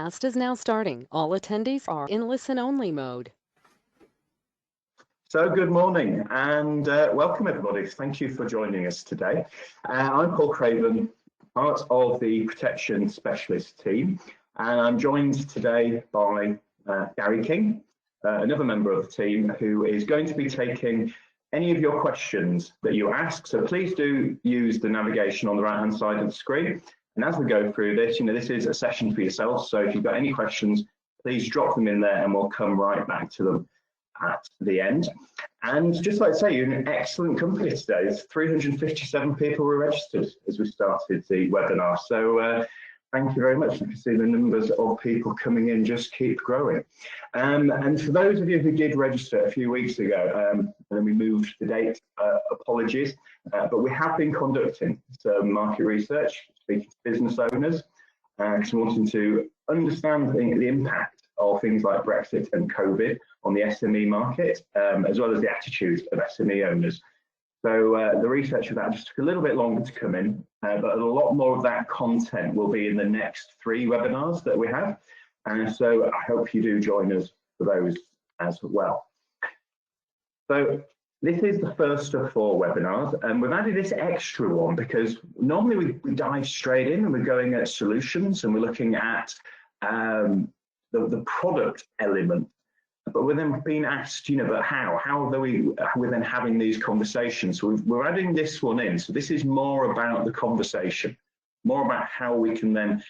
Cast is now starting. All attendees are in listen-only mode. So good morning and welcome everybody. Thank you for joining us today. I'm Paul Craven, part of the protection specialist team, and I'm joined today by Gary King, another member of the team who is going to be taking any of your questions that you ask. So please do use the navigation on the right hand side of the screen. And as we go through this, this is a session for yourself. So if you've got any questions, please drop them in there and we'll come right back to them at the end. And just like to say, you're in an excellent company today. There's 357 people were registered as we started the webinar. So thank you very much. You can see the numbers of people coming in just keep growing. And for those of you who did register a few weeks ago, and then we moved the date, apologies, but we have been conducting some market research, speaking to business owners, wanting to understand the impact of things like Brexit and COVID on the SME market, as well as the attitudes of SME owners. So the research of that just took a little bit longer to come in, but a lot more of that content will be in the next 3 webinars that we have. And so I hope you do join us for those as well. So this is the first of 4 webinars, and we've added this extra one because normally we dive straight in and we're going at solutions and we're looking at the product element. But we're then being asked, but how are we then having these conversations? So we're adding this one in. So this is more about the conversation, more about how we can then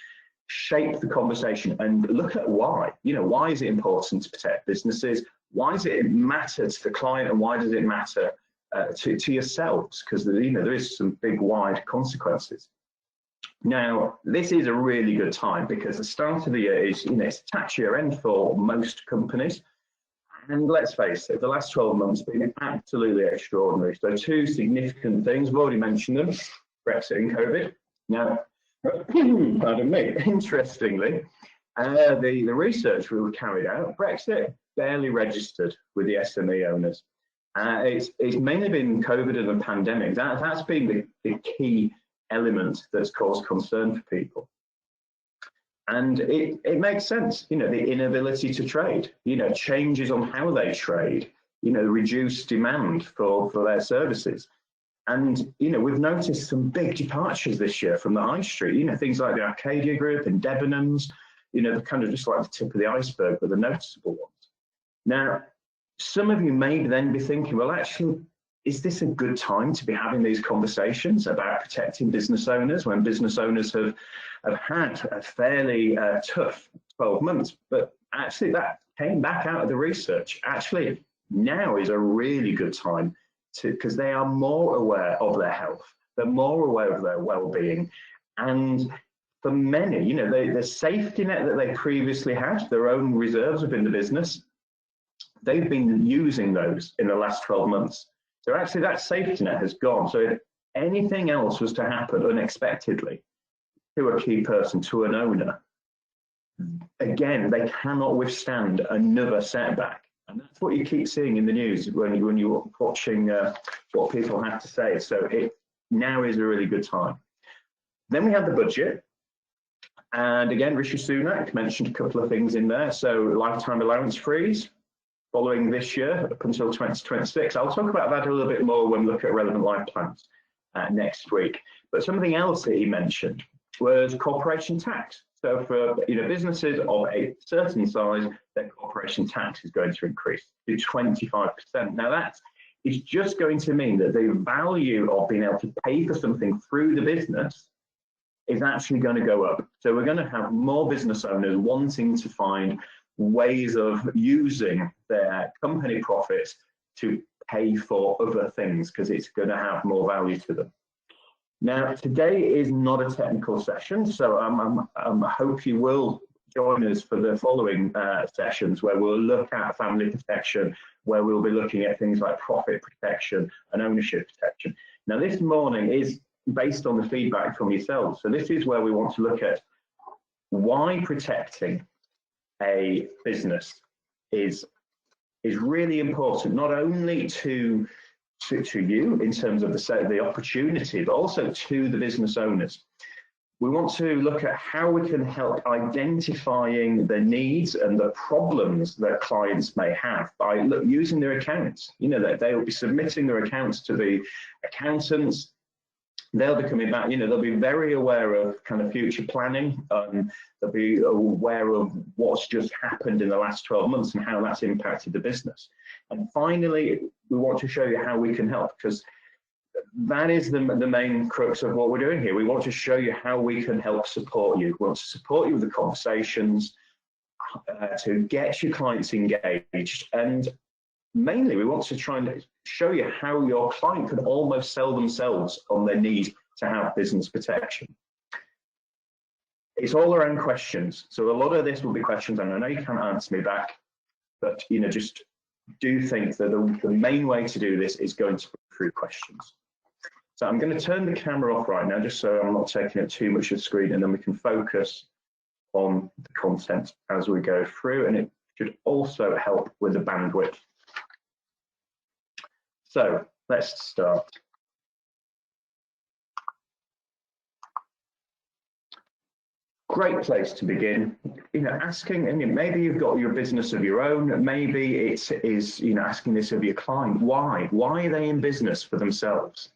shape the conversation and look at why. Why is it important to protect businesses? Why does it matter to the client, and why does it matter to yourselves? Because there is some big, wide consequences. Now, this is a really good time because the start of the year is, it's tax year end for most companies. And let's face it, the last 12 months have been absolutely extraordinary. So 2 significant things, I've already mentioned them, Brexit and COVID. Now, pardon me, interestingly, the research we carried out, Brexit barely registered with the SME owners. It's mainly been COVID and the pandemic. That's been the key element that's caused concern for people. And it makes sense, the inability to trade, changes on how they trade, reduced demand for their services. And, we've noticed some big departures this year from the high street, things like the Arcadia Group and Debenhams, they're kind of just like the tip of the iceberg, but the noticeable ones. Now, some of you may then be thinking, well, actually, is this a good time to be having these conversations about protecting business owners when business owners have had a fairly tough 12 months? But actually that came back out of the research. Actually, now is a really good time because they are more aware of their health. They're more aware of their well-being. And for many, the safety net that they previously had, their own reserves within the business, they've been using those in the last 12 months. So actually that safety net has gone. So if anything else was to happen unexpectedly to a key person, to an owner, again, they cannot withstand another setback. And that's what you keep seeing in the news when you're watching what people have to say. So now is a really good time. Then we have the budget. And again, Rishi Sunak mentioned a couple of things in there. So lifetime allowance freeze following this year up until 2026. I'll talk about that a little bit more when we look at relevant life plans next week. But something else that he mentioned was corporation tax. So for businesses of a certain size, their corporation tax is going to increase to 25%. Now that is just going to mean that the value of being able to pay for something through the business is actually going to go up. So we're going to have more business owners wanting to find ways of using their company profits to pay for other things because it's going to have more value to them. Now, today is not a technical session, so I hope you will join us for the following sessions where we'll look at family protection, where we'll be looking at things like profit protection and ownership protection. Now, this morning is based on the feedback from yourselves. So this is where we want to look at why protecting a business is really important, not only to you in terms of the opportunity, but also to the business owners. We want to look at how we can help identifying the needs and the problems that clients may have by using their accounts. You know, that they will be submitting their accounts to the accountants. They'll be coming back, you know, they'll be very aware of kind of future planning. They'll be aware of what's just happened in the last 12 months and how that's impacted the business. And finally, we want to show you how we can help, because that is the main crux of what we're doing here. We want to show you how we can help support you. We want to support you with the conversations, to get your clients engaged, and mainly we want to try and show you how your client could almost sell themselves on their need to have business protection. It's all around questions. So a lot of this will be questions, and I know you can't answer me back, but you know, just do think that the main way to do this is going to be through questions. So I'm going to turn the camera off right now, just so I'm not taking up too much of the screen, and then we can focus on the content as we go through, and it should also help with the bandwidth. So let's start. Great place to begin, you know, asking, and maybe you've got your business of your own, maybe it is, you know, asking this of your client. Why are they in business for themselves?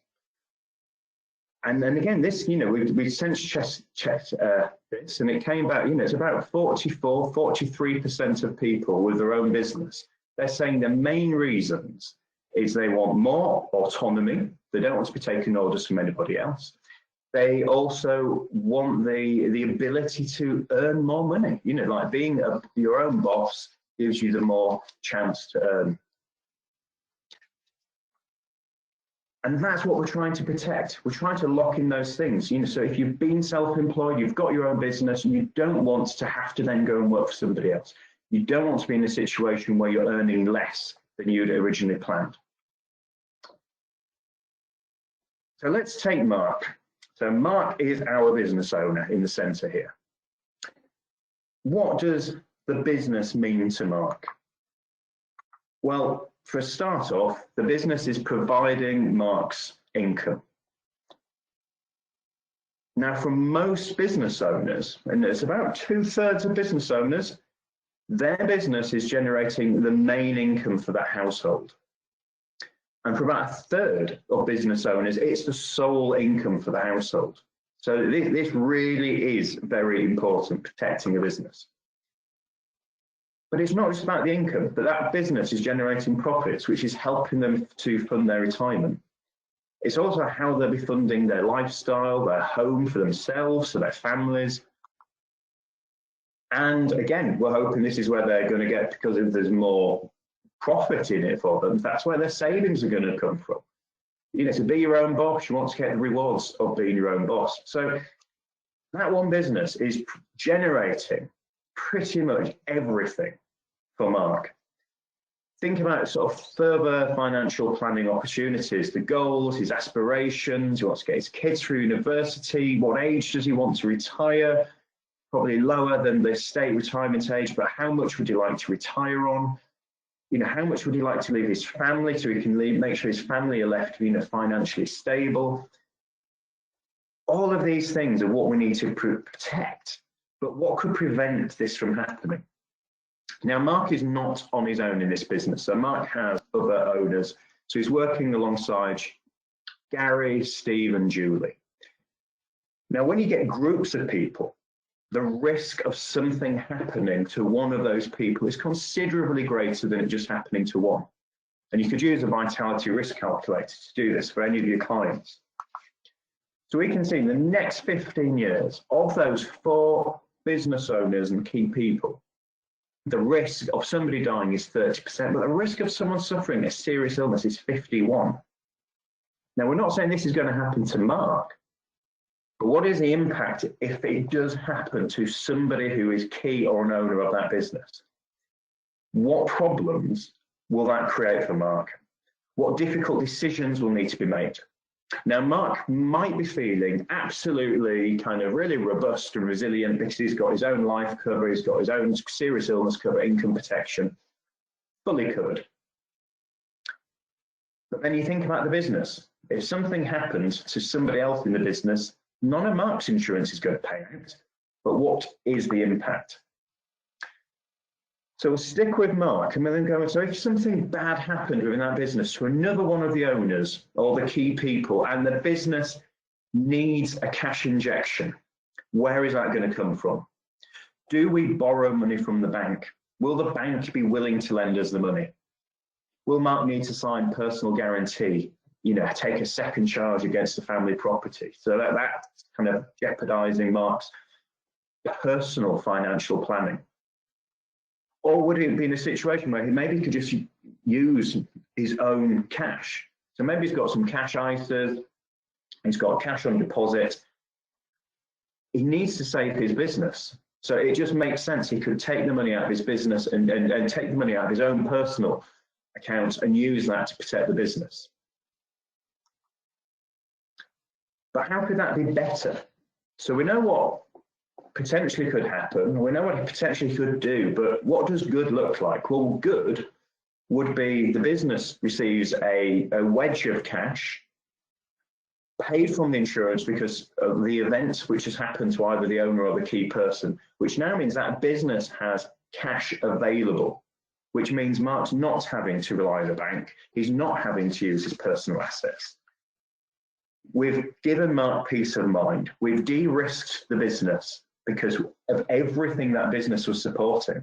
And then again, this, you know, we since checked this, and it came back, you know, it's about 43% of people with their own business. They're saying the main reasons is they want more autonomy. They don't want to be taking orders from anybody else. They also want the ability to earn more money. You know, like being your own boss gives you the more chance to earn. And that's what we're trying to protect. We're trying to lock in those things. You know, so if you've been self-employed, you've got your own business, you don't want to have to then go and work for somebody else. You don't want to be in a situation where you're earning less than you'd originally planned. So let's take Mark. So Mark is our business owner in the center here. What does the business mean to Mark? Well, for a start off, the business is providing Mark's income. Now, for most business owners, and it's about 2/3 of business owners, their business is generating the main income for that household. And for about 1/3 of business owners, it's the sole income for the household. So this really is very important, protecting a business. But it's not just about the income, but that business is generating profits, which is helping them to fund their retirement. It's also how they'll be funding their lifestyle, their home for themselves, for their families. And again, we're hoping this is where they're going to get, because if there's more profit in it for them, that's where their savings are going to come from. You know, to be your own boss, you want to get the rewards of being your own boss. So that one business is generating pretty much everything for Mark. Think about sort of further financial planning opportunities, the goals, his aspirations. He wants to get his kids through university. What age does he want to retire? Probably lower than the state retirement age, but how much would he like to retire on? You know, how much would he like to leave his family so he can make sure his family are left, you know, financially stable? All of these things are what we need to protect. But what could prevent this from happening? Now, Mark is not on his own in this business. So Mark has other owners. So he's working alongside Gary, Steve, and Julie. Now, when you get groups of people, the risk of something happening to one of those people is considerably greater than it just happening to one. And you could use a vitality risk calculator to do this for any of your clients. So we can see in the next 15 years, of those 4 business owners and key people, the risk of somebody dying is 30%, but the risk of someone suffering a serious illness is 51%. Now, we're not saying this is going to happen to Mark, but what is the impact if it does happen to somebody who is key or an owner of that business? What problems will that create for Mark? What difficult decisions will need to be made? Now, Mark might be feeling absolutely kind of really robust and resilient because he's got his own life cover, he's got his own serious illness cover, income protection, fully covered. But then you think about the business. If something happens to somebody else in the business, None of Mark's insurance is going to pay out, but what is the impact? So we'll stick with Mark and then go, so if something bad happened within that business to another one of the owners or the key people and the business needs a cash injection, where is that going to come from? Do we borrow money from the bank? Will the bank be willing to lend us the money? Will Mark need to sign personal guarantee, take a second charge against the family property? So that's kind of jeopardizing Mark's personal financial planning. Or would it be in a situation where he maybe could just use his own cash? So maybe he's got some cash ISAs, he's got cash on deposit. He needs to save his business. So it just makes sense. He could take the money out of his business and take the money out of his own personal accounts and use that to protect the business. But how could that be better? So we know what potentially could happen, we know what it potentially could do, but what does good look like? Well, good would be the business receives a wedge of cash paid from the insurance because of the event which has happened to either the owner or the key person, which now means that business has cash available, which means Mark's not having to rely on the bank, he's not having to use his personal assets. We've given Mark peace of mind, we've de-risked the business because of everything that business was supporting.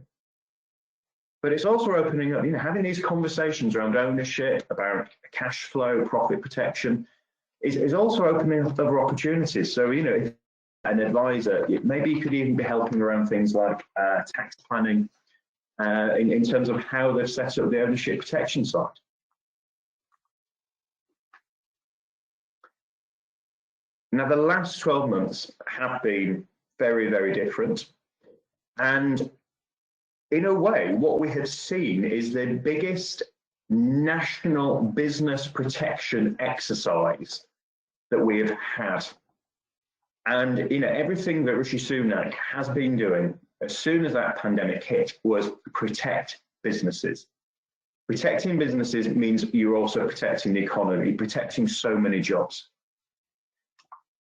But it's also opening up, having these conversations around ownership, about cash flow, profit protection, is also opening up other opportunities. So, if an advisor, maybe you could even be helping around things like tax planning in terms of how they've set up the ownership protection side. Now, the last 12 months have been very, very different. And in a way, what we have seen is the biggest national business protection exercise that we have had. And everything that Rishi Sunak has been doing as soon as that pandemic hit was protect businesses. Protecting businesses means you're also protecting the economy, protecting so many jobs.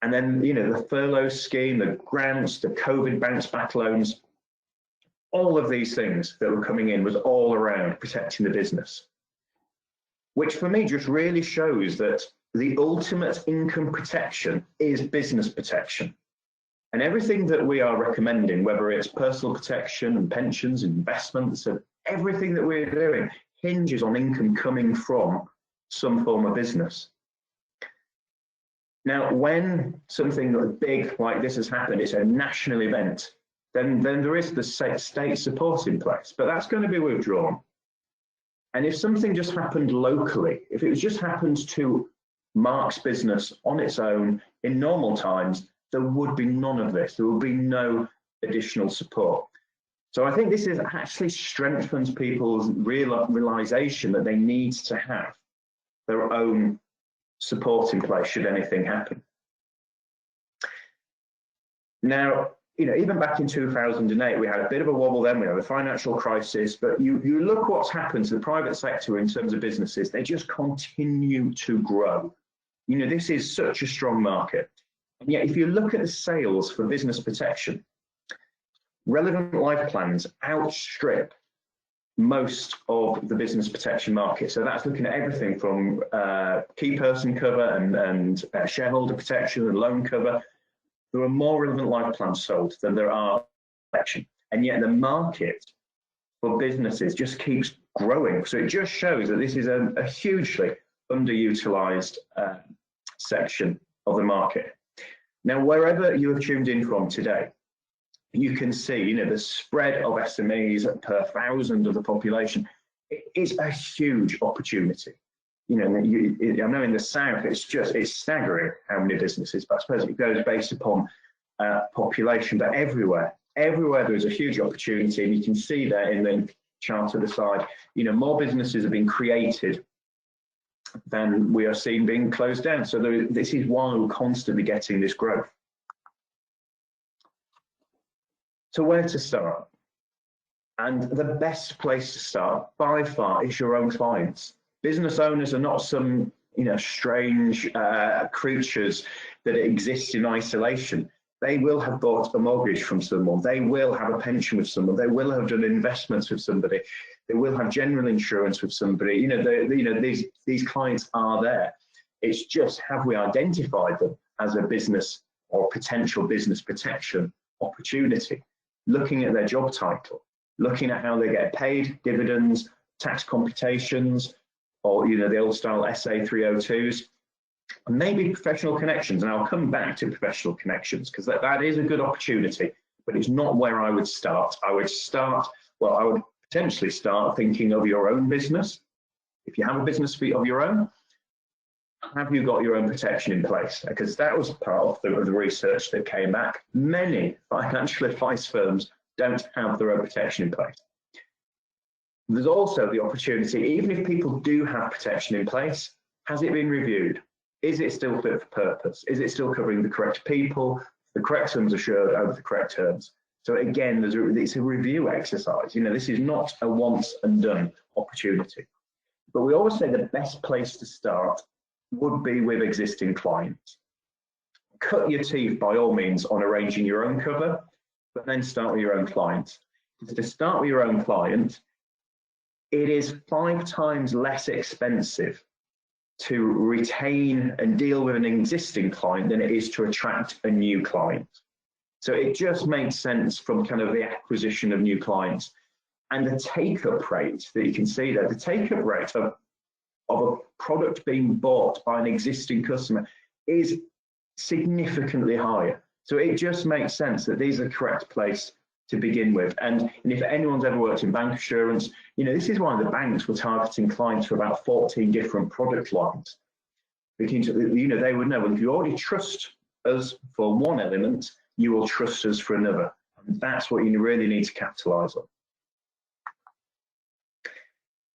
And then, the furlough scheme, the grants, the COVID bounce back loans, all of these things that were coming in was all around protecting the business, which for me just really shows that the ultimate income protection is business protection. And everything that we are recommending, whether it's personal protection and pensions, investments, and everything that we're doing hinges on income coming from some form of business. Now, when something big like this has happened, it's a national event, then there is the state support in place, but that's going to be withdrawn. And if something just happened locally, if it just happened to Mark's business on its own in normal times, there would be none of this. There would be no additional support. So I think this actually strengthens people's realization that they need to have their own support in place should anything happen. Now, even back in 2008, we had a bit of a wobble then, we had a financial crisis, but you look what's happened to the private sector in terms of businesses, they just continue to grow. This is such a strong market. And yet, if you look at the sales for business protection, relevant life plans outstrip most of the business protection market. So that's looking at everything from key person cover and shareholder protection and loan cover. There are more relevant life plans sold than there are protection. And yet the market for businesses just keeps growing. So it just shows that this is a hugely underutilized section of the market. Now, wherever you have tuned in from today, you can see, the spread of SMEs per thousand of the population. It is a huge opportunity. I know in the South, it's staggering how many businesses, but I suppose it goes based upon population, but everywhere there's a huge opportunity. And you can see there in the chart to the side, more businesses have been created than we are seeing being closed down. So this is why we're constantly getting this growth. So where to start? And the best place to start by far is your own clients. Business owners are not some strange creatures that it exists in isolation. They will have bought a mortgage from someone. They will have a pension with someone. They will have done investments with somebody. They will have general insurance with somebody. You know, these clients are there. It's just, have we identified them as a business or potential business protection opportunity? Looking at their job title, looking at how they get paid, dividends, tax computations, or the old style SA 302s, and maybe professional connections. And I'll come back to professional connections because that is a good opportunity, but it's not where I would start. I would potentially start thinking of your own business. If you have a business of your own, have you got your own protection in place? Because that was part of the research that came back. Many financial advice firms don't have their own protection in place. There's also the opportunity, even if people do have protection in place, has it been reviewed? Is it still fit for purpose? Is it still covering the correct people, the correct sums assured over the correct terms? So again, it's a review exercise. This is not a once and done opportunity. But we always say the best place to start would be with existing clients. Cut your teeth by all means on arranging your own cover, but then start with your own clients. To start with your own client, it is 5 times less expensive to retain and deal with an existing client than it is to attract a new client. So it just makes sense from kind of the acquisition of new clients. And the take-up rate that you can see there, the take-up rate of a product being bought by an existing customer is significantly higher. So it just makes sense that these are the correct place to begin with. And if anyone's ever worked in bank assurance, this is why the banks were targeting clients for about 14 different product lines. Because, they would know, well, if you already trust us for one element, you will trust us for another. And that's what you really need to capitalize on.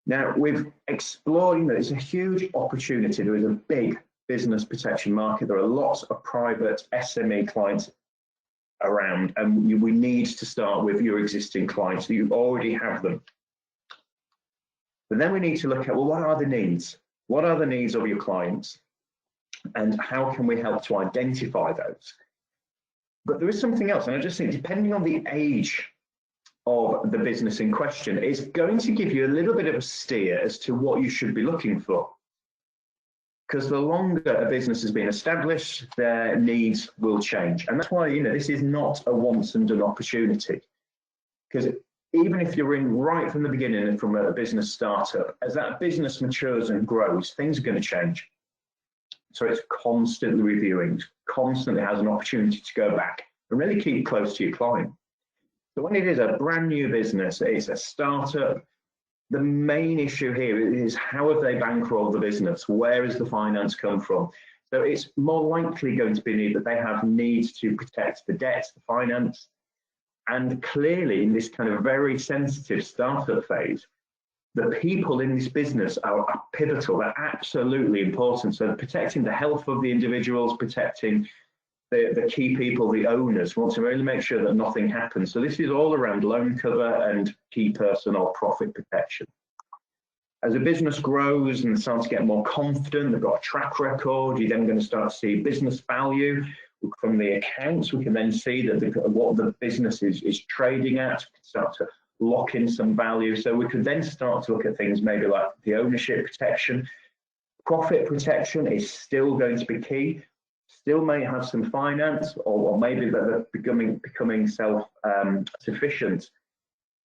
Now, we've explored, it's a huge opportunity. There is a big business protection market. There are lots of private SME clients around, and we need to start with your existing clients. So you already have them. But then we need to look at, well, what are the needs? What are the needs of your clients? And how can we help to identify those? But there is something else, and I just think, depending on the age of the business in question, it's going to give you a little bit of a steer as to what you should be looking for. Because the longer a business has been established, their needs will change. And that's why, this is not a once and done opportunity. Because even if you're in right from the beginning and from a business startup, as that business matures and grows, things are going to change. So it's constantly reviewing, constantly has an opportunity to go back and really keep close to your client. So when it is a brand new business, it's a startup, the main issue here is how have they bankrolled the business? Where has the finance come from? So it's more likely going to be that they have needs to protect the debt, the finance. And clearly in this kind of very sensitive startup phase, the people in this business are pivotal. They're absolutely important. So protecting the health of the individuals, protecting the key people, the owners, want to really make sure that nothing happens. So this is all around loan cover and key person or profit protection. As a business grows and starts to get more confident, they've got a track record, you're then going to start to see business value. From the accounts, we can then see that what the business is trading at, we can start to lock in some value. So we could then start to look at things maybe like the ownership protection. Profit protection is still going to be key. Still may have some finance, or maybe they're becoming self-sufficient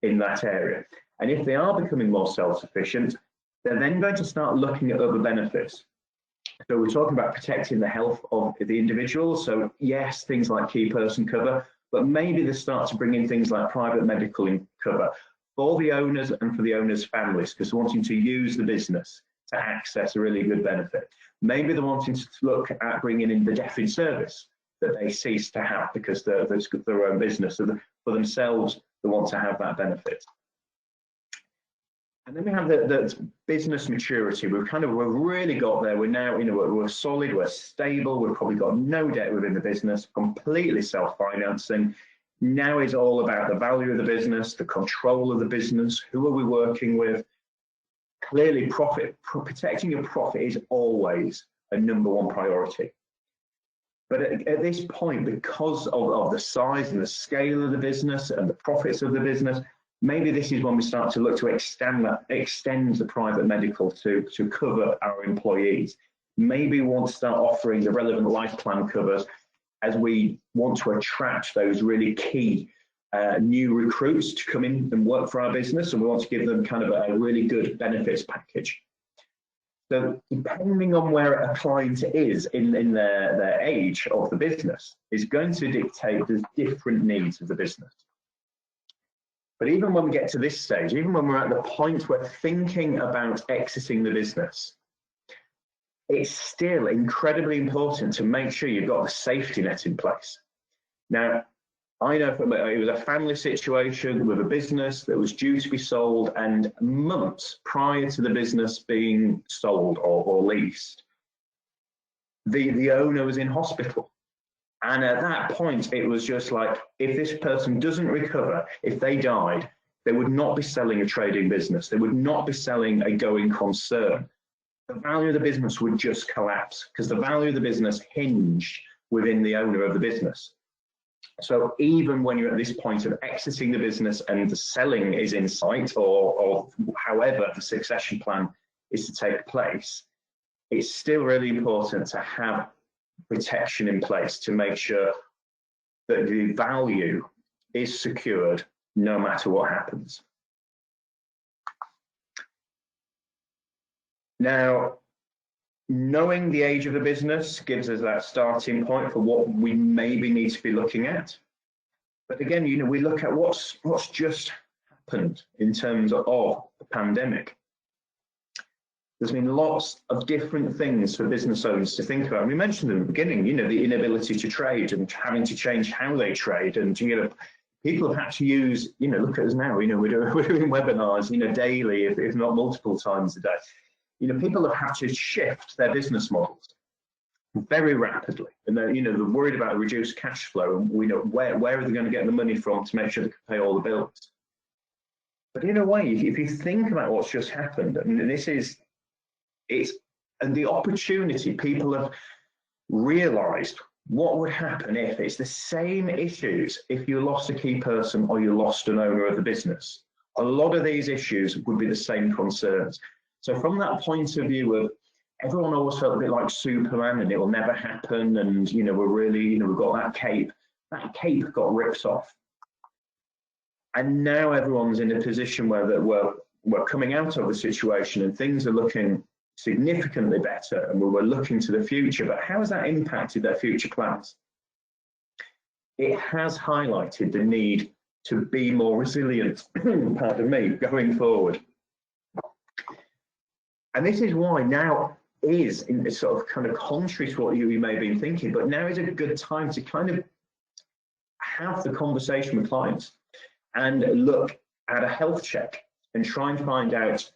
in that area. And if they are becoming more self-sufficient, they're then going to start looking at other benefits. So we're talking about protecting the health of the individual. So yes, things like key person cover, but maybe they start to bring in things like private medical cover for the owners and for the owners' families, because wanting to use the business to access a really good benefit. Maybe they're wanting to look at bringing in the death in service that they cease to have because they're their own business. So for themselves, they want to have that benefit. And then we have the business maturity. We've really got there. We're now, we're solid, we're stable. We've probably got no debt within the business, completely self-financing. Now it's all about the value of the business, the control of the business. Who are we working with? Clearly, protecting your profit is always a #1 priority. But at this point, because of the size and the scale of the business and the profits of the business, maybe this is when we start to look to extend the private medical to cover our employees. Maybe we want to start offering the relevant life plan covers as we want to attract those really key new recruits to come in and work for our business, and we want to give them kind of a really good benefits package. So depending on where a client is in their age of the business is going to dictate the different needs of the business. But even when we get to this stage, even when we're at the point where thinking about exiting the business, it's still incredibly important to make sure you've got the safety net in place. Now, I know it was a family situation with a business that was due to be sold, and months prior to the business being sold or leased, the owner was in hospital. And at that point, it was just like, if this person doesn't recover, if they died, they would not be selling a trading business. They would not be selling a going concern. The value of the business would just collapse because the value of the business hinged within the owner of the business. So even when you're at this point of exiting the business and the selling is in sight, or however the succession plan is to take place, it's still really important to have protection in place to make sure that the value is secured no matter what happens. Now, knowing the age of the business gives us that starting point for what we maybe need to be looking at. But again, you know, we look at what's just happened in terms of the pandemic. There's been lots of different things for business owners to think about. We mentioned in the beginning, you know, the inability to trade and having to change how they trade, and you know, people have had to use, you know, look at us now, you know, we're doing webinars, you know, daily, if not multiple times a day. You know, people have had to shift their business models very rapidly, and they're, you know, they're worried about reduced cash flow, and we know where are they going to get the money from to make sure they can pay all the bills. But in a way, if you think about what's just happened, and and the opportunity, people have realised what would happen if it's the same issues if you lost a key person or you lost an owner of the business. A lot of these issues would be the same concerns. So from that point of view of everyone always felt a bit like Superman and it will never happen, and you know, we're really, you know, we've got that cape got ripped off. And now everyone's in a position where we're coming out of the situation and things are looking significantly better, and we're looking to the future. But how has that impacted their future plans? It has highlighted the need to be more resilient, pardon me, going forward. And this is why now is, in sort of kind of contrary to what you may have been thinking, but now is a good time to kind of have the conversation with clients and look at a health check and try and find out,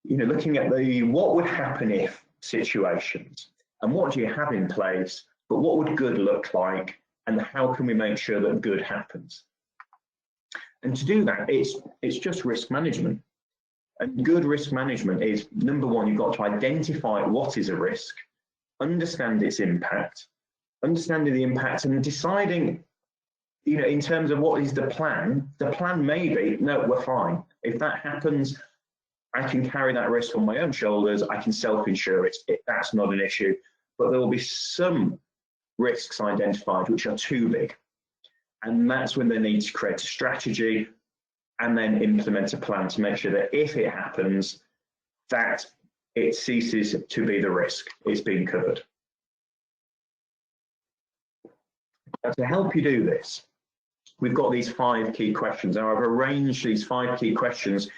you know, looking at the what would happen if situations, and what do you have in place, but what would good look like, and how can we make sure that good happens? And to do that, it's just risk management. And good risk management is, number one, you've got to identify what is a risk, understand its impact, understanding the impact, and deciding, you know, in terms of what is the plan may be, no, we're fine. If that happens, I can carry that risk on my own shoulders, I can self-insure it, that's not an issue. But there will be some risks identified which are too big. And that's when they need to create a strategy and then implement a plan to make sure that if it happens, that it ceases to be the risk, it's being covered. Now, to help you do this, we've got these 5 key questions. Now, I've arranged these 5 key questions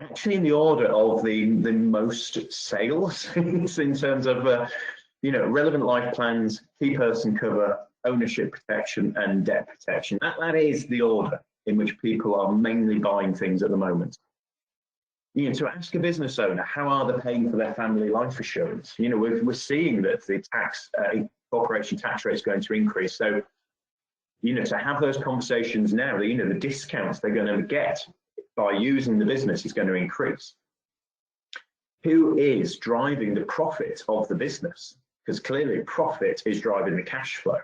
actually in the order of the most sales in terms of you know, relevant life plans, key person cover, ownership protection, and debt protection. That is the order in which people are mainly buying things at the moment. You know, to ask a business owner, how are they paying for their family life assurance? You know, we're seeing that the corporation tax rate is going to increase. So, you know, to have those conversations now, you know, the discounts they're going to get by using the business is going to increase. Who is driving the profit of the business? because clearly profit is driving the cash flow.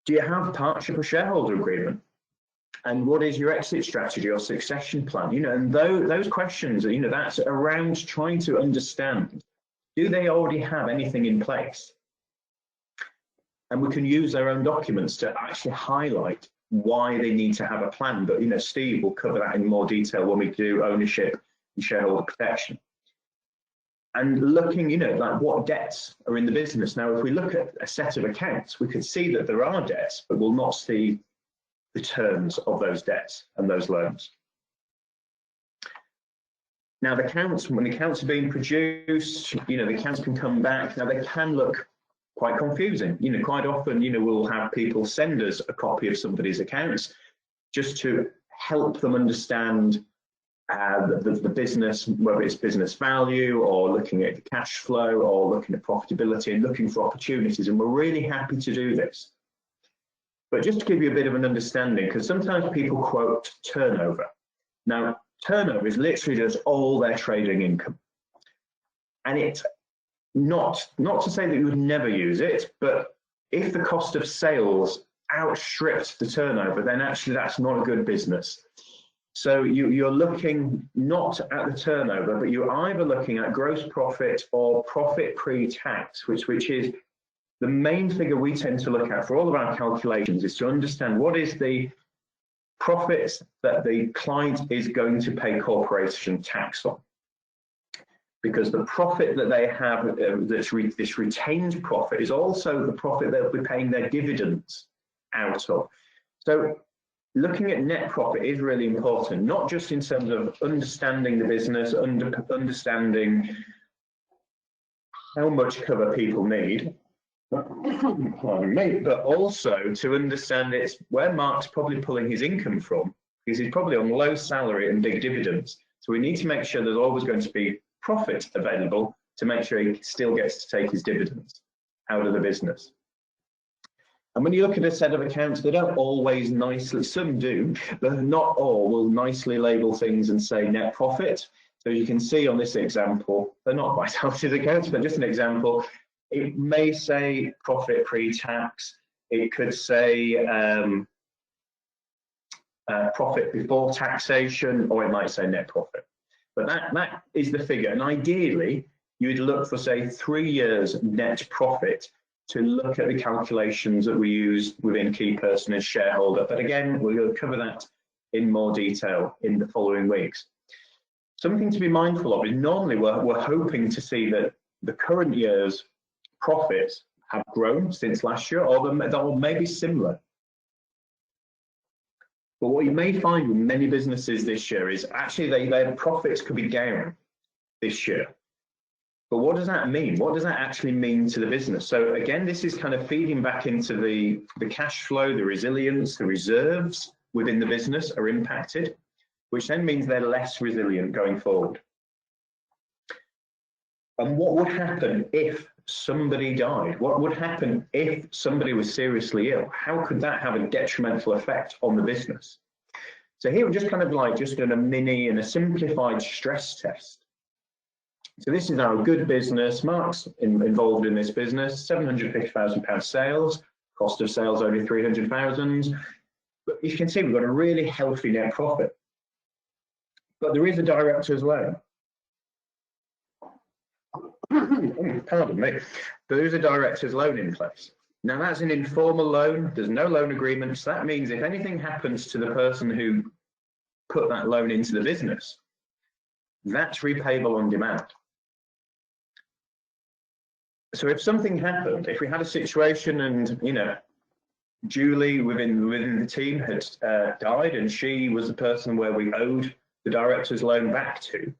Do you have a partnership or shareholder agreement? And what is your exit strategy or succession plan? And those questions, that's around trying to understand, do they already have anything in place? And we can use their own documents to actually highlight why they need to have a plan. But, Steve will cover that in more detail when we do ownership and shareholder protection. And looking, like what debts are in the business. Now, if we look at a set of accounts, we could see that there are debts, but we'll not see the terms of those debts and those loans. Now, the accounts, when the accounts are being produced, the accounts can come back. Now, they can look quite confusing. Quite often, we'll have people send us a copy of somebody's accounts just to help them understand the business, whether it's business value or looking at the cash flow or looking at profitability and looking for opportunities. And we're really happy to do this. But just to give you a bit of an understanding, because sometimes people quote turnover. Now, turnover is literally just all their trading income. And it's not to say that you would never use it, but if the cost of sales outstrips the turnover, then actually that's not a good business. So you're looking not at the turnover, but you're either looking at gross profit or profit pre-tax, which is the main figure we tend to look at for all of our calculations, is to understand what is the profits that the client is going to pay corporation tax on. Because the profit that they have, this retained profit, is also the profit they'll be paying their dividends out of. So looking at net profit is really important, not just in terms of understanding the business, understanding how much cover people need, pardon me, but also to understand it's where Mark's probably pulling his income from, because he's probably on low salary and big dividends. So we need to make sure there's always going to be profit available to make sure he still gets to take his dividends out of the business. And when you look at a set of accounts, they don't always nicely, some do, but not all will nicely label things and say net profit. So you can see on this example, they're not Vitality's accounts, but just an example, it may say profit pre-tax, it could say profit before taxation, or it might say net profit. But that is the figure. And ideally, you'd look for, say, 3 years net profit to look at the calculations that we use within key person and shareholder. But again, we'll cover that in more detail in the following weeks. Something to be mindful of is normally we're hoping to see that the current year's profits have grown since last year, or maybe similar. But what you may find with many businesses this year is actually their profits could be down this year. But what does that mean? What does that actually mean to the business? So again, this is kind of feeding back into the cash flow, the resilience, the reserves within the business are impacted, which then means they're less resilient going forward. And what would happen if somebody died? What would happen if somebody was seriously ill? How could that have a detrimental effect on the business? So here we're just kind of like just doing a mini and a simplified stress test. So this is our good business. Mark's involved in this business, £750,000 sales, cost of sales only 300,000. But you can see we've got a really healthy net profit. But there is a director's loan. Pardon me. There is a director's loan in place. Now that's an informal loan. There's no loan agreement. So that means if anything happens to the person who put that loan into the business, that's repayable on demand. So if something happened, if we had a situation and, Julie within the team had died and she was the person where we owed the director's loan back to,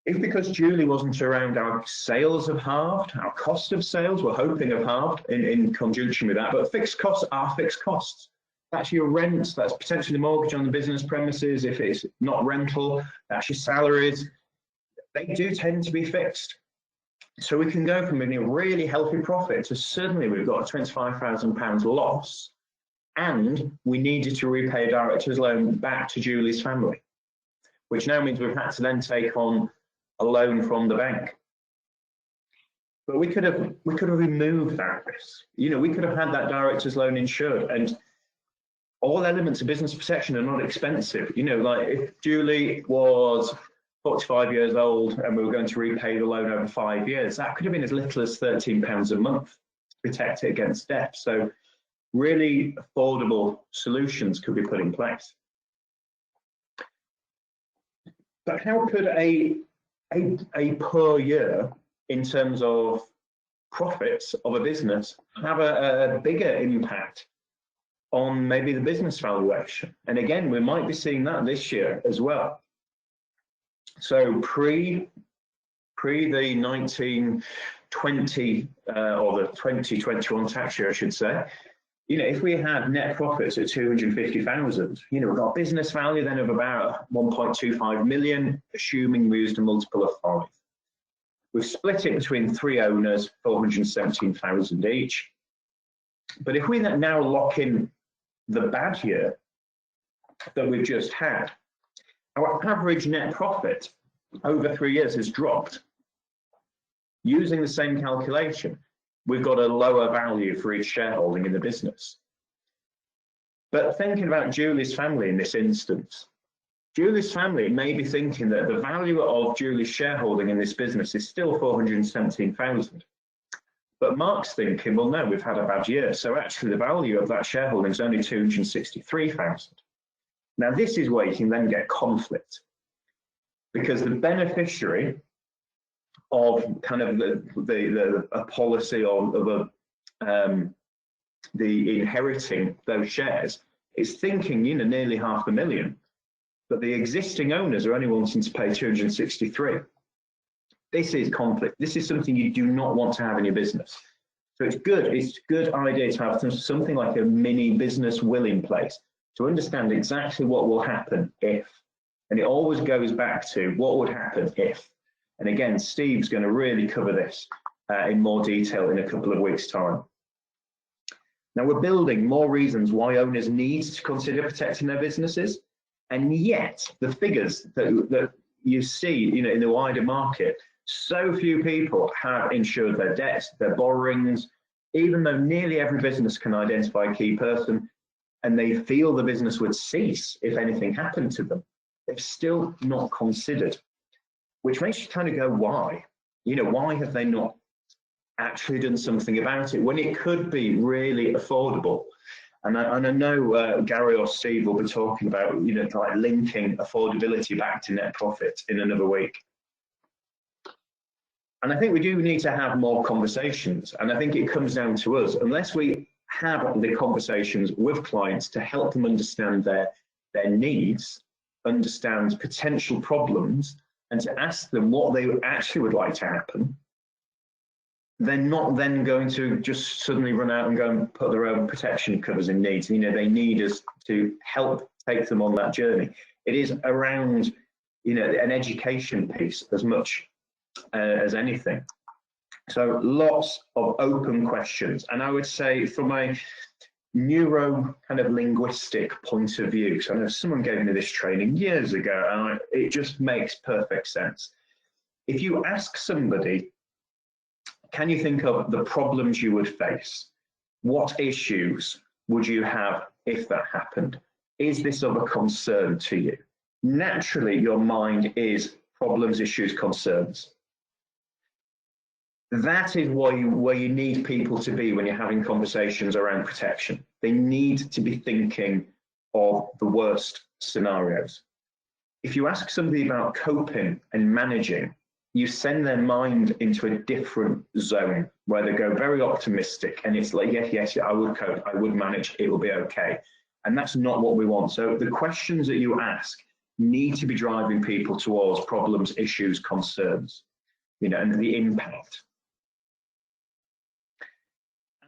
if because Julie wasn't around, our sales have halved, our cost of sales we're hoping have halved in conjunction with that, but fixed costs are fixed costs. That's your rent, that's potentially mortgage on the business premises. If it's not rental, that's your salaries. They do tend to be fixed. So we can go from a really healthy profit to suddenly we've got a £25,000 loss and we needed to repay a director's loan back to Julie's family, which now means we've had to then take on a loan from the bank. But we could have removed that risk. You know, we could have had that director's loan insured, and all elements of business protection are not expensive. You know, like if Julie was 45 years old and we were going to repay the loan over 5 years, that could have been as little as £13 a month to protect it against debt. So really affordable solutions could be put in place. But how could a poor year in terms of profits of a business have a bigger impact on maybe the business valuation? And again, we might be seeing that this year as well. So pre the 1920 or the 2021 tax year, I should say, you know, if we had net profits at 250,000, you know, we've got a business value then of about 1.25 million, assuming we used a multiple of 5. We've split it between 3 owners, 417,000 each. But if we now lock in the bad year that we've just had, our average net profit over 3 years has dropped. Using the same calculation, we've got a lower value for each shareholding in the business. But thinking about Julie's family in this instance, Julie's family may be thinking that the value of Julie's shareholding in this business is still 417,000. But Mark's thinking, well, no, we've had a bad year. So actually the value of that shareholding is only 263,000. Now, this is where you can then get conflict, because the beneficiary of kind of a policy of the inheriting those shares is thinking, you know, nearly 500,000, but the existing owners are only wanting to pay 263. This is conflict. This is something you do not want to have in your business. So it's a good idea to have something like a mini business will in place to understand exactly what will happen if. And it always goes back to what would happen if. And again, Steve's going to really cover this in more detail in a couple of weeks' time. Now, we're building more reasons why owners need to consider protecting their businesses. And yet, the figures that you see, you know, in the wider market, so few people have insured their debts, their borrowings, even though nearly every business can identify a key person and they feel the business would cease if anything happened to them. They've still not considered, which makes you kind of go, why? You know, why have they not actually done something about it when it could be really affordable? And I know Gary or Steve will be talking about, you know, like linking affordability back to net profit in another week. And I think we do need to have more conversations. And I think it comes down to us, unless we have the conversations with clients to help them understand their needs, understand potential problems, and to ask them what they actually would like to happen, they're not then going to just suddenly run out and go and put their own protection covers in needs. You know, they need us to help take them on that journey. It is around, you know, an education piece as much as anything. So lots of open questions. And I would say from a neuro kind of linguistic point of view, so I know someone gave me this training years ago, and it just makes perfect sense. If you ask somebody, can you think of the problems you would face? What issues would you have if that happened? Is this of a concern to you? Naturally, your mind is problems, issues, concerns. That is where you need people to be when you're having conversations around protection. They need to be thinking of the worst scenarios. If you ask somebody about coping and managing, you send their mind into a different zone where they go very optimistic and it's like, yes, I would cope, I would manage, it will be okay. And that's not what we want. So the questions that you ask need to be driving people towards problems, issues, concerns, you know, and the impact.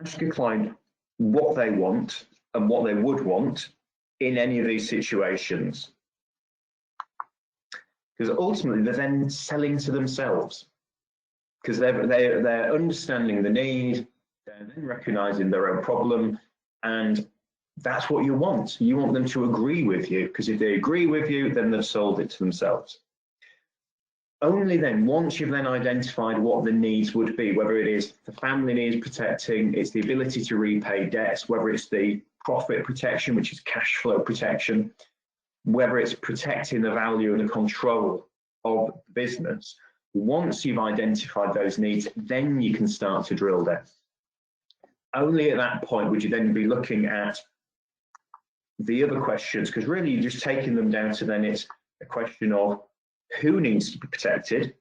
Ask a client what they want and what they would want in any of these situations. Because ultimately they're then selling to themselves, because they're understanding the need, they're then recognizing their own problem, and that's what you want. You want them to agree with you, because if they agree with you, then they've sold it to themselves. only then, once you've then identified what the needs would be, whether it is the family needs protecting, it's the ability to repay debts, whether it's the profit protection, which is cash flow protection, whether it's protecting the value and the control of the business, once you've identified those needs, then you can start to drill down. Only at that point would you then be looking at the other questions, because really you're just taking them down to then it's a question of who needs to be protected,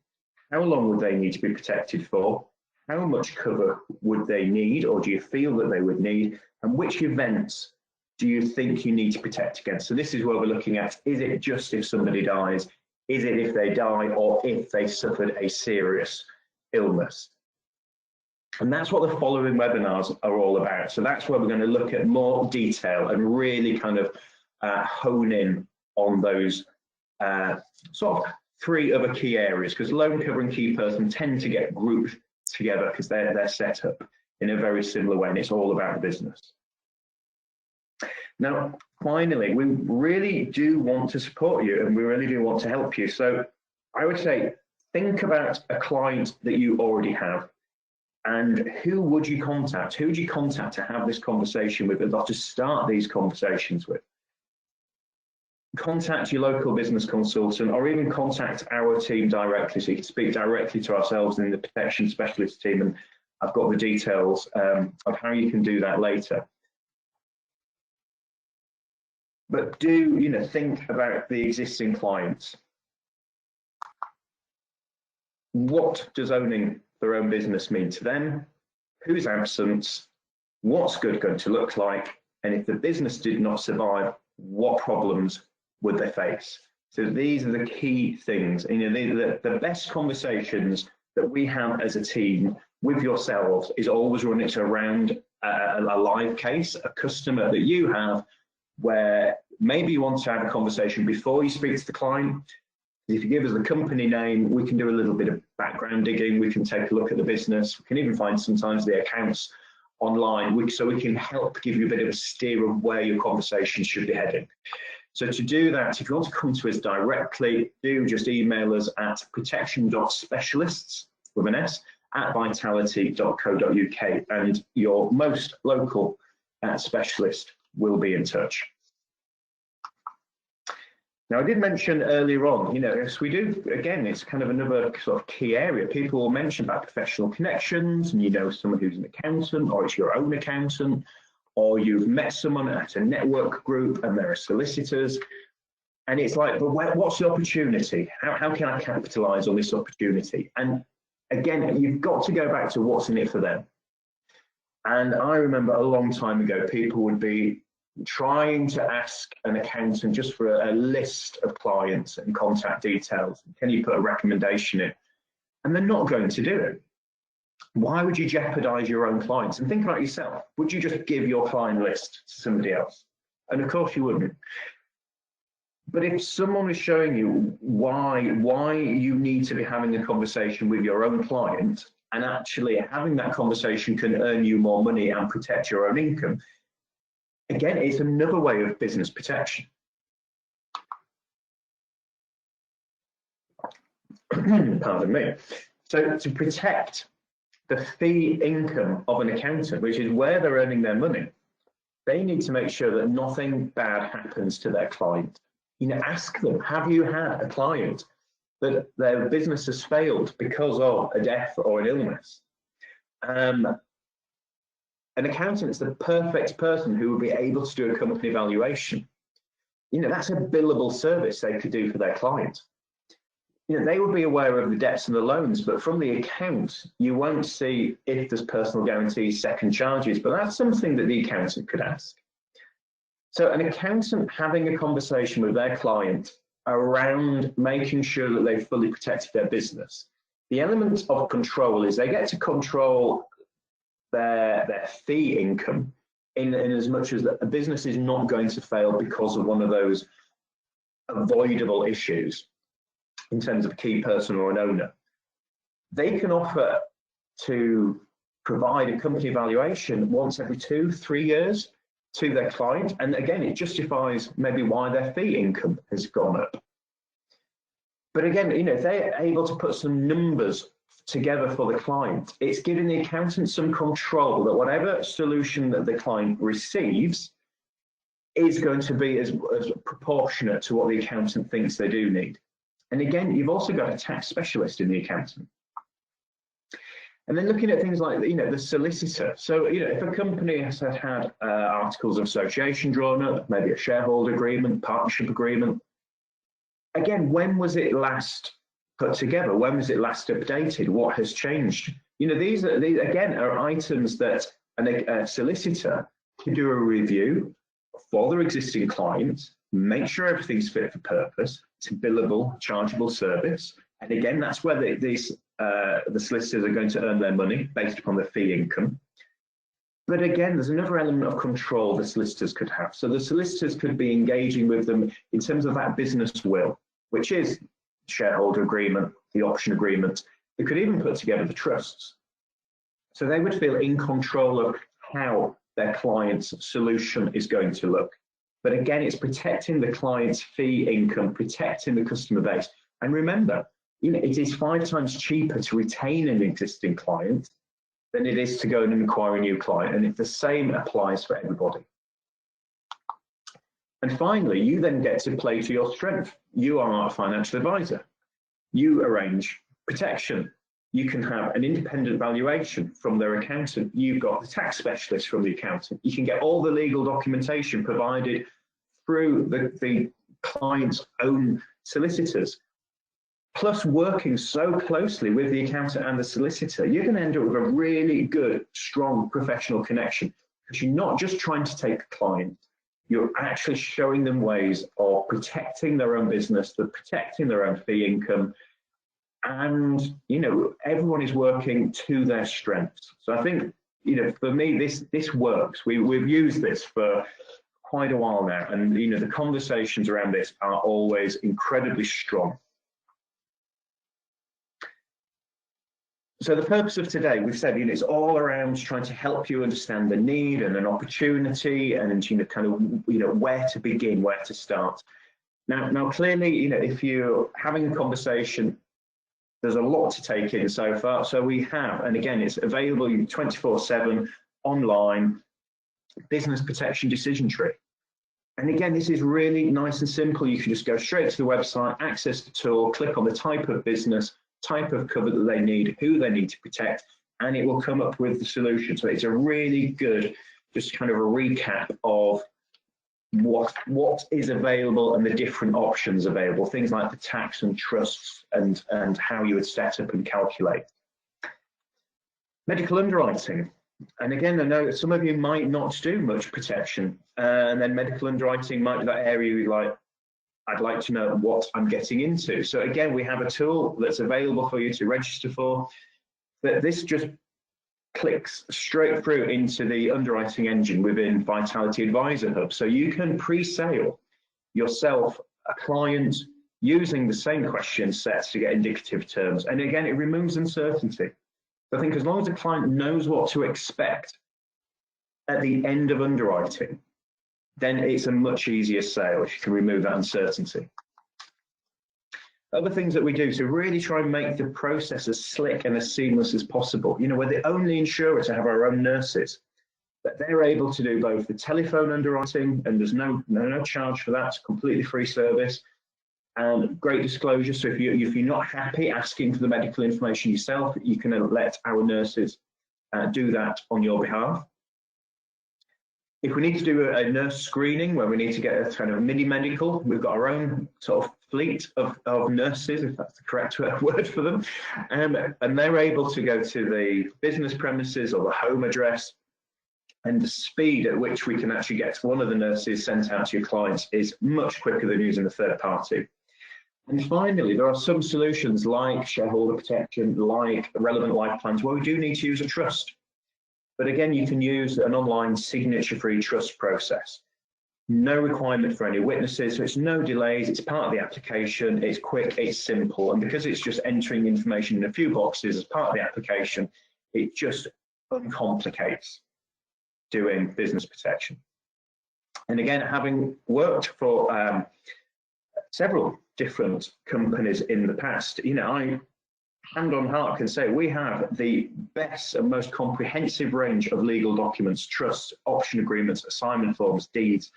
how long would they need to be protected for, how much cover would they need or do you feel that they would need, and which events do you think you need to protect against. So this is where we're looking at, is it just if somebody dies, is it if they die, or if they suffered a serious illness? And that's what the following webinars are all about. So that's where we're going to look at more detail and really kind of hone in on those sort of three other key areas, because loan cover and key person tend to get grouped together because they're set up in a very similar way, and it's all about the business. Now, finally, we really do want to support you and we really do want to help you. So I would say, think about a client that you already have and who would you contact? Who would you contact to have this conversation with, or to start these conversations with? Contact your local business consultant or even contact our team directly, so you can speak directly to ourselves in the protection specialist team, and I've got the details of how you can do that later. But do think about the existing clients. What does owning their own business mean to them? Whose absence? What's good going to look like? And if the business did not survive, what problems would they face? So these are the key things. The best conversations that we have as a team with yourselves is always run it around a live case, a customer that you have, where maybe you want to have a conversation before you speak to the client. If you give us the company name, we can do a little bit of background digging. We can take a look at the business. We can even find sometimes the accounts online, so we can help give you a bit of a steer of where your conversation should be heading. So to do that, if you want to come to us directly, do just email us at protection.specialists with an S at vitality.co.uk, and your most local specialist will be in touch. Now, I did mention earlier on, yes, we do, again, it's kind of another sort of key area. People will mention about professional connections, and someone who's an accountant, or it's your own accountant, or you've met someone at a network group and there are solicitors. And it's like, but what's the opportunity? How can I capitalize on this opportunity? And again, you've got to go back to what's in it for them. And I remember a long time ago, people would be trying to ask an accountant just for a list of clients and contact details. Can you put a recommendation in? And they're not going to do it. Why would you jeopardize your own clients? And think about yourself. Would you just give your client list to somebody else? And of course you wouldn't. But if someone is showing you why you need to be having a conversation with your own client, and actually having that conversation can earn you more money and protect your own income, again, it's another way of business protection. Pardon me. So to protect the fee income of an accountant, which is where they're earning their money, they need to make sure that nothing bad happens to their client. Ask them, have you had a client that their business has failed because of a death or an illness? An accountant is the perfect person who would be able to do a company valuation. That's a billable service they could do for their client. They would be aware of the debts and the loans, but from the account, you won't see if there's personal guarantees, second charges, but that's something that the accountant could ask. So an accountant having a conversation with their client around making sure that they've fully protected their business. The element of control is they get to control their fee income in as much as a business is not going to fail because of one of those avoidable issues in terms of a key person or an owner. They can offer to provide a company valuation once every 2-3 years to their client. And again, it justifies maybe why their fee income has gone up. But again, if they're able to put some numbers together for the client, it's giving the accountant some control that whatever solution that the client receives is going to be as proportionate to what the accountant thinks they do need. And again, you've also got a tax specialist in the accountant. And then looking at things like, the solicitor. So, if a company has had articles of association drawn up, maybe a shareholder agreement, partnership agreement, again, when was it last put together? When was it last updated? What has changed? These again are items that a solicitor can do a review for their existing clients, make sure everything's fit for purpose. It's a billable, chargeable service. And again, that's where the solicitors are going to earn their money based upon the fee income. But again, there's another element of control the solicitors could have. So the solicitors could be engaging with them in terms of that business will, which is shareholder agreement, the option agreement. They could even put together the trusts. So they would feel in control of how their client's solution is going to look. But again, it's protecting the client's fee income, protecting the customer base. And remember, it is 5 times cheaper to retain an existing client than it is to go and acquire a new client. And the same applies for everybody. And finally, you then get to play to your strength. You are a financial advisor. You arrange protection. You can have an independent valuation from their accountant. You've got the tax specialist from the accountant. You can get all the legal documentation provided through the client's own solicitors. Plus, working so closely with the accountant and the solicitor, you're going to end up with a really good, strong professional connection, because you're not just trying to take a client, you're actually showing them ways of protecting their own business, they're protecting their own fee income, and everyone is working to their strengths. So I think for me this works. We've used this for quite a while now, and the conversations around this are always incredibly strong. So the purpose of today, we've said, it's all around trying to help you understand the need and an opportunity, and kind of where to begin, where to start. Now clearly, if you're having a conversation, there's a lot to take in so far. So we have, and again, it's available 24/7 online, business protection decision tree. And again, this is really nice and simple. You can just go straight to the website, access the tool, click on the type of business, type of cover that they need, who they need to protect, and it will come up with the solution. So it's a really good, just kind of a recap of what is available and the different options available, things like the tax and trusts and how you would set up and calculate. Medical underwriting. And again, I know some of you might not do much protection, and then medical underwriting might be that area you like, I'd like to know what I'm getting into. So again, we have a tool that's available for you to register for, but this just clicks straight through into the underwriting engine within Vitality Advisor Hub. So you can pre-sale yourself a client using the same question sets to get indicative terms. And again, it removes uncertainty. So I think as long as the client knows what to expect at the end of underwriting, then it's a much easier sale if you can remove that uncertainty. Other things that we do to really try and make the process as slick and as seamless as possible. We're the only insurer to have our own nurses, but they're able to do both the telephone underwriting, and there's no charge for that. It's a completely free service, and great disclosure. So if you're not happy asking for the medical information yourself, you can let our nurses do that on your behalf. If we need to do a nurse screening where we need to get a kind of mini medical, we've got our own sort of fleet of nurses, if that's the correct word for them, and they're able to go to the business premises or the home address, and the speed at which we can actually get one of the nurses sent out to your clients is much quicker than using a third party. And finally, there are some solutions like shareholder protection, like relevant life plans, where we do need to use a trust. But again, you can use an online signature-free trust process. No requirement for any witnesses, so it's no delays, it's part of the application, it's quick, it's simple, and because it's just entering information in a few boxes as part of the application, it just uncomplicates doing business protection. And again, having worked for several different companies in the past. I hand on heart can say we have the best and most comprehensive range of legal documents, trusts, option agreements, assignment forms, deeds.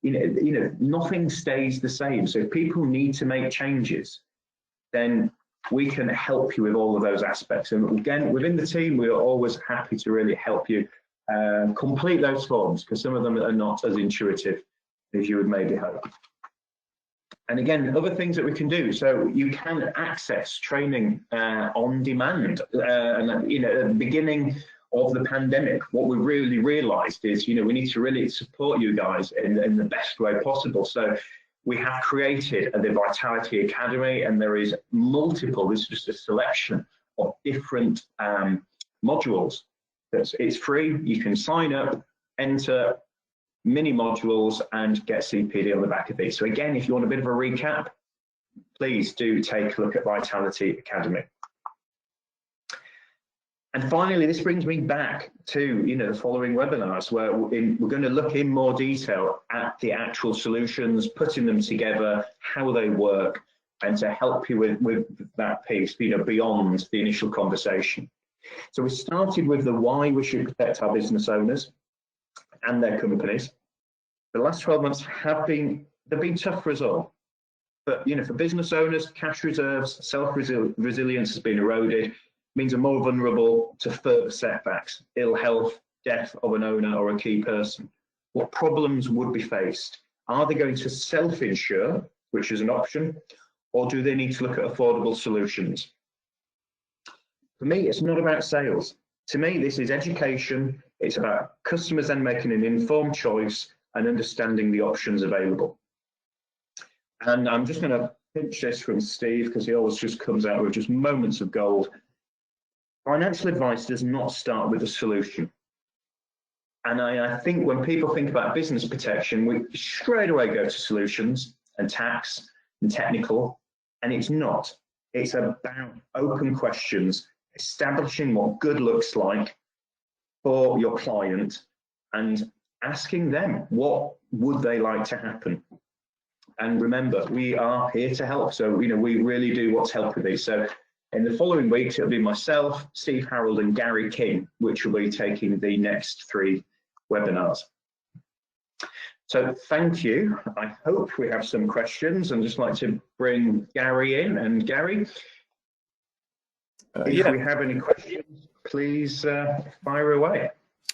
Nothing stays the same. So if people need to make changes, then we can help you with all of those aspects. And again, within the team, we are always happy to really help you complete those forms, because some of them are not as intuitive as you would maybe hope. And again, other things that we can do. So you can access training on demand. And at the beginning of the pandemic, what we really realized is, we need to really support you guys in the best way possible. So we have created the Vitality Academy, and there is multiple, this is just a selection of different modules. It's free, you can sign up, enter mini modules and get CPD on the back of these. So again, if you want a bit of a recap, please do take a look at Vitality Academy. And finally, this brings me back to the following webinars, where we're going to look in more detail at the actual solutions, putting them together, how they work, and to help you with that piece, beyond the initial conversation. So we started with the why we should protect our business owners and their companies. The last 12 months they've been tough for us all. But for business owners, cash reserves, self-resilience has been eroded, means they're more vulnerable to further setbacks, ill health, death of an owner or a key person. What problems would be faced? Are they going to self-insure, which is an option, or do they need to look at affordable solutions? For me, it's not about sales. To me, this is education. It's about customers then making an informed choice and understanding the options available. And I'm just going to pinch this from Steve, because he always just comes out with just moments of gold. Financial advice does not start with a solution. And I think when people think about business protection, we straight away go to solutions and tax and technical, and it's not. It's about open questions, establishing what good looks like for your client and asking them what would they like to happen. And remember, we are here to help. So, we really do want to help with these. So in the following weeks, it'll be myself, Steve Harold and Gary King, which will be taking the next 3 webinars. So thank you. I hope we have some questions. I'd just like to bring Gary in. And Gary, if we have any questions, please fire away.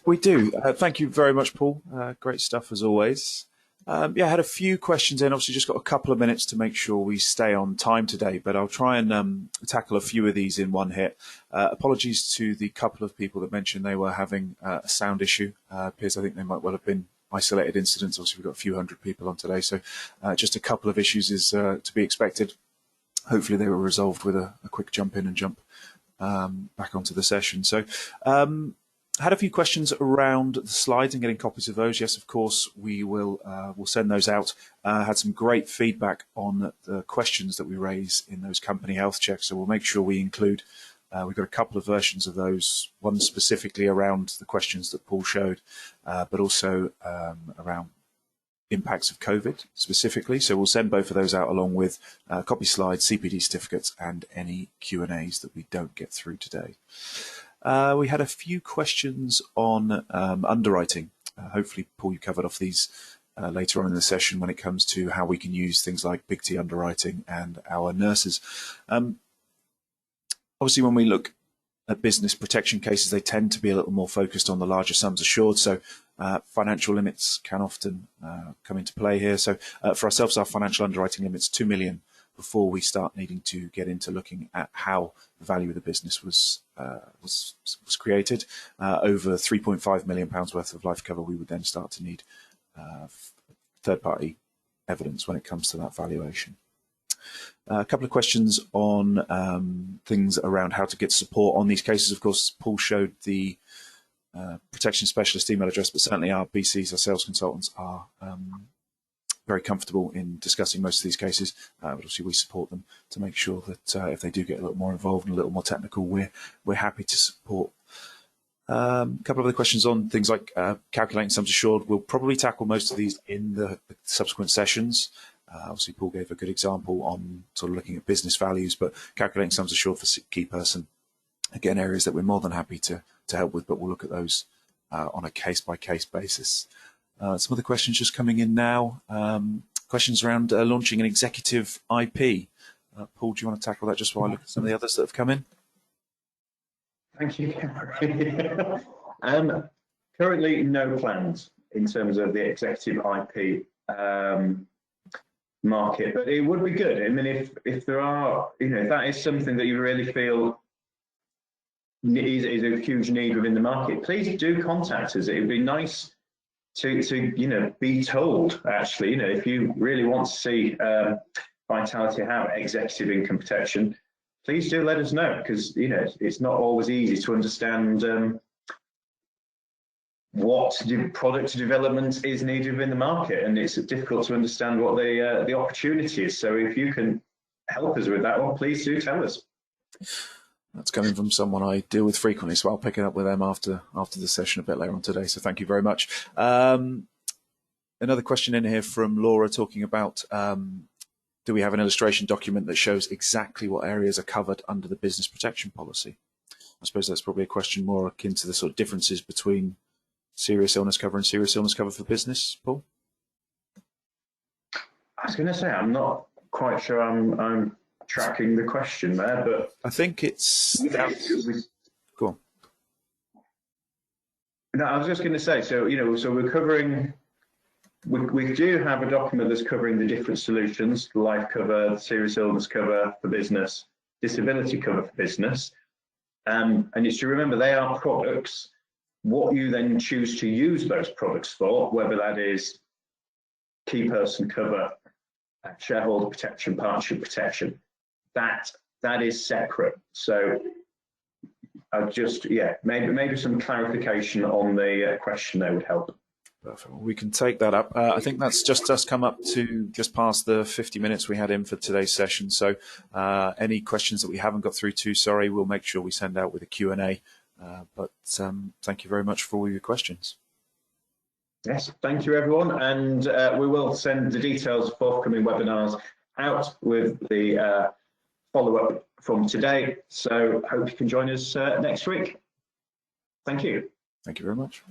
We do. Thank you very much, Paul. Great stuff as always. I had a few questions in. Obviously, just got a couple of minutes to make sure we stay on time today, but I'll try and tackle a few of these in one hit. Apologies to the couple of people that mentioned they were having a sound issue. Appears I think they might well have been isolated incidents. Obviously, we've got a few hundred people on today, so just a couple of issues is to be expected. Hopefully, they were resolved with a quick jump in and jump back onto the session. So had a few questions around the slides and getting copies of those. Yes, of course, we will we'll send those out. Had some great feedback on the questions that we raise in those company health checks, so we'll make sure we include. We've got a couple of versions of those, one specifically around the questions that Paul showed, but also around impacts of COVID specifically. So we'll send both of those out along with copy slides, CPD certificates, and any Q&As that we don't get through today. We had a few questions on underwriting. Hopefully, Paul, you covered off these later on in the session when it comes to how we can use things like Big T underwriting and our nurses. Obviously, when we look at business protection cases, they tend to be a little more focused on the larger sums assured. So financial limits can often come into play here. So for ourselves, our financial underwriting limit's 2 million before we start needing to get into looking at how the value of the business was created. Over £3.5 million worth of life cover, we would then start to need third-party evidence when it comes to that valuation. A couple of questions on things around how to get support on these cases. Of course, Paul showed the protection specialist email address, but certainly our BCs, our sales consultants, are very comfortable in discussing most of these cases. But obviously, we support them to make sure that if they do get a little more involved and a little more technical, we're happy to support. A couple of other questions on things like calculating sums assured. We'll probably tackle most of these in the subsequent sessions. Obviously, Paul gave a good example on sort of looking at business values, but calculating sums assured for key person, again, areas that we're more than happy to help with, but we'll look at those on a case-by-case basis. Some other questions just coming in now. Questions around launching an executive IP. Paul, do you want to tackle that just while I look at some of the others that have come in? Thank you, Gary. Currently, no plans in terms of the executive IP market, but it would be good. I mean, if there are, if that is something that you really feel is a huge need within the market, please do contact us. It would be nice to be told, actually, if you really want to see Vitality have executive income protection, please do let us know, because it's not always easy to understand what product development is needed within the market, and it's difficult to understand what the opportunity is. So if you can help us with that one, please do tell us. That's coming from someone I deal with frequently, so I'll pick it up with them after the session a bit later on today. So thank you very much. Another question in here from Laura talking about do we have an illustration document that shows exactly what areas are covered under the business protection policy? I suppose that's probably a question more akin to the sort of differences between serious illness cover and serious illness cover for business, Paul? I was going to say, I'm not quite sure I'm tracking the question there, but I think it's... Go on. No, I was just going to say, so we're covering... We do have a document that's covering the different solutions: life cover, serious illness cover for business, disability cover for business. And it's to remember they are products. What you then choose to use those products for, whether that is key person cover, shareholder protection, partnership protection, that is separate. So I just, maybe some clarification on the question there would help. Perfect. We can take that up. I think that's just come up to just past the 50 minutes we had in for today's session. So any questions that we haven't got through to, sorry, we'll make sure we send out with a Q&A. But thank you very much for all your questions. Yes, thank you, everyone. And we will send the details of forthcoming webinars out with the follow-up from today. So hope you can join us next week. Thank you. Thank you very much.